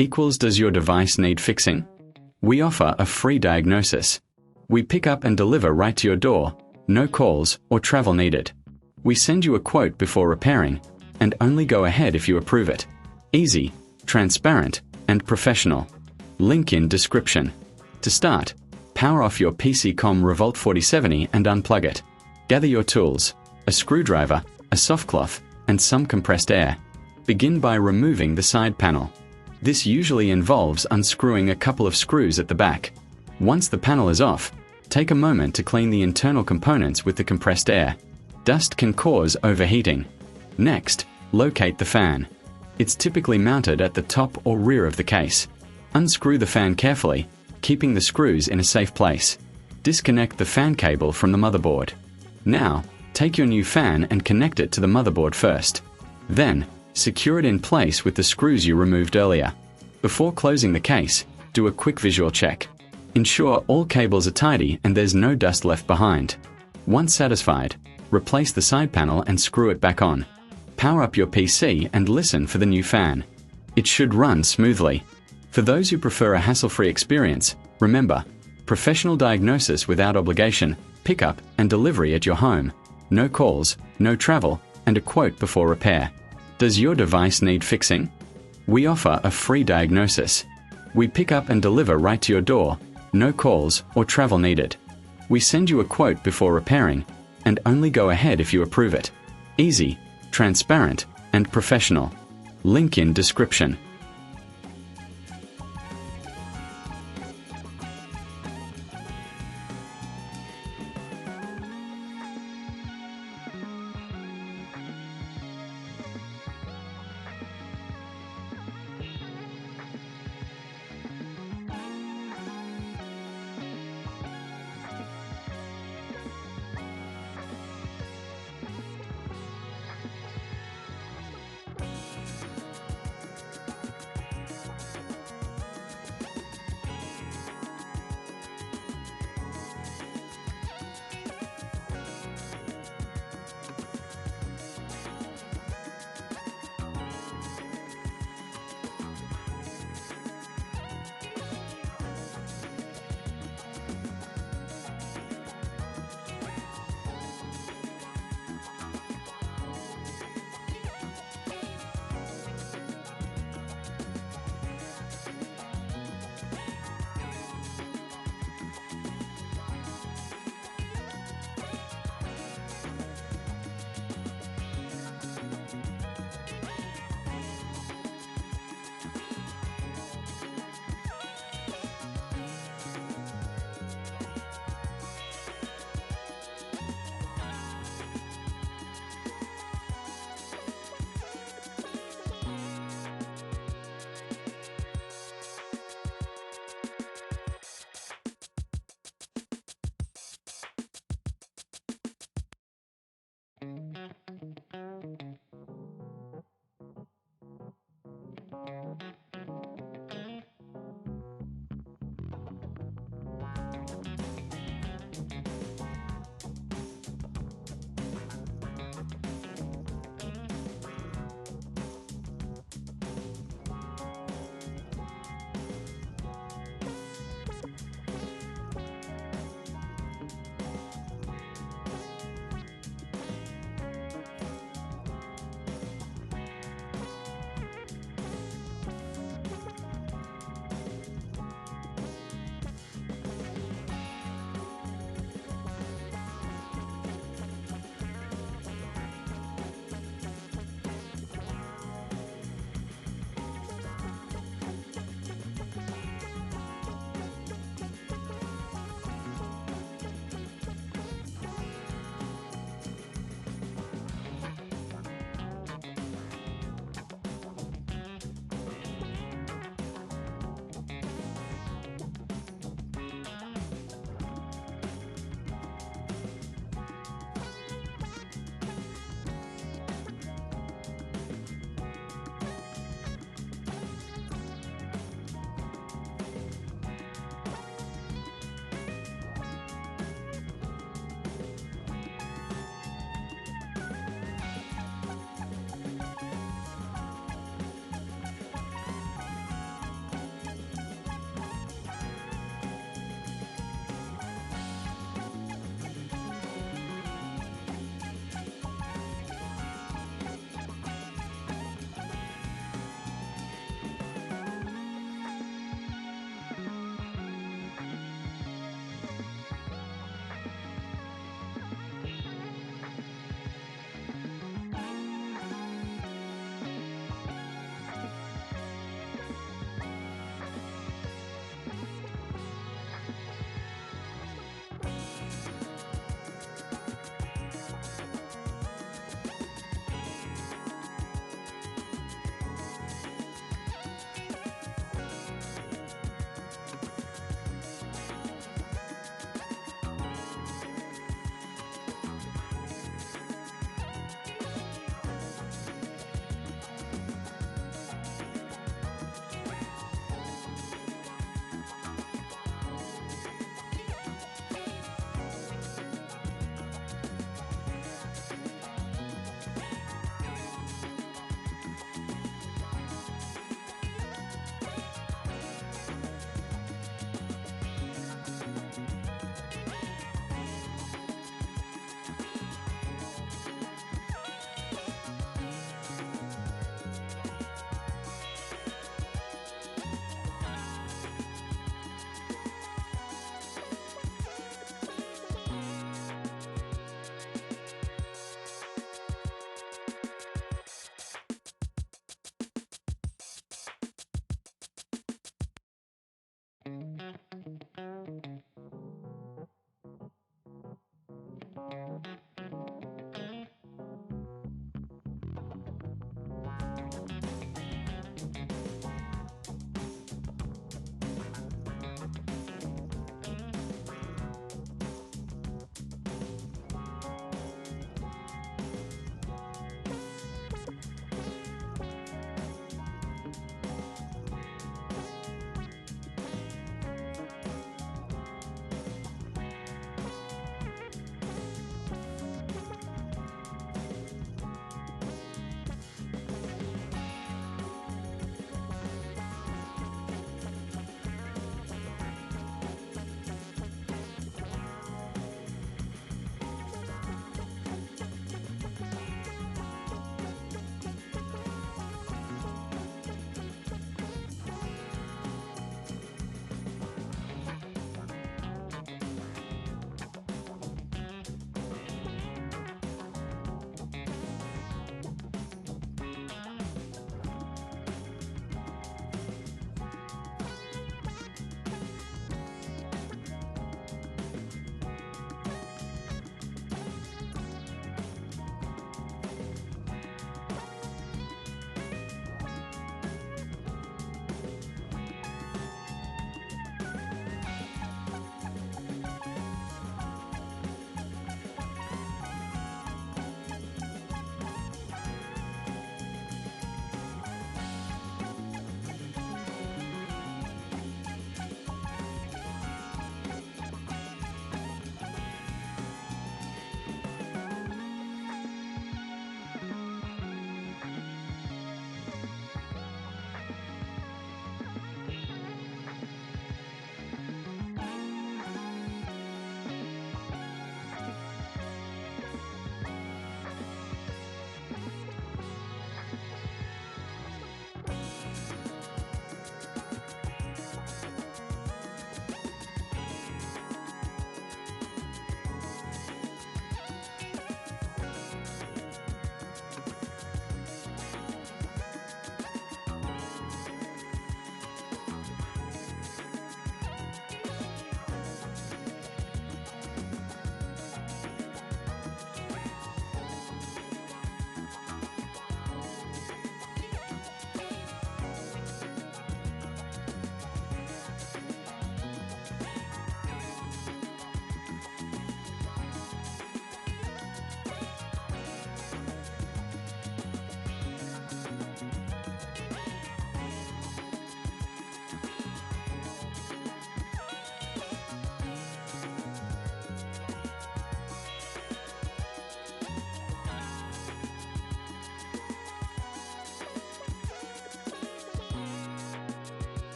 equals does your device need fixing? We offer a free diagnosis. We pick up and deliver right to your door, no calls or travel needed. We send you a quote before repairing, and only go ahead if you approve it. Easy, transparent, and professional. Link in description. To start, power off your PCCOM Revolt 4070 and unplug it. Gather your tools, a screwdriver, a soft cloth, and some compressed air. Begin by removing the side panel. This usually involves unscrewing a couple of screws at the back. Once the panel is off, take a moment to clean the internal components with the compressed air. Dust can cause overheating. Next, locate the fan. It's typically mounted at the top or rear of the case. Unscrew the fan carefully, keeping the screws in a safe place. Disconnect the fan cable from the motherboard. Now, take your new fan and connect it to the motherboard first. Then, secure it in place with the screws you removed earlier. Before closing the case, do a quick visual check. Ensure all cables are tidy and there's no dust left behind. Once satisfied, replace the side panel and screw it back on. Power up your PC and listen for the new fan. It should run smoothly. For those who prefer a hassle-free experience, remember, professional diagnosis without obligation, pickup and delivery at your home. No calls, no travel, and a quote before repair. Does your device need fixing? We offer a free diagnosis. We pick up and deliver right to your door, no calls or travel needed. We send you a quote before repairing, and only go ahead if you approve it. Easy, transparent, and professional. Link in description.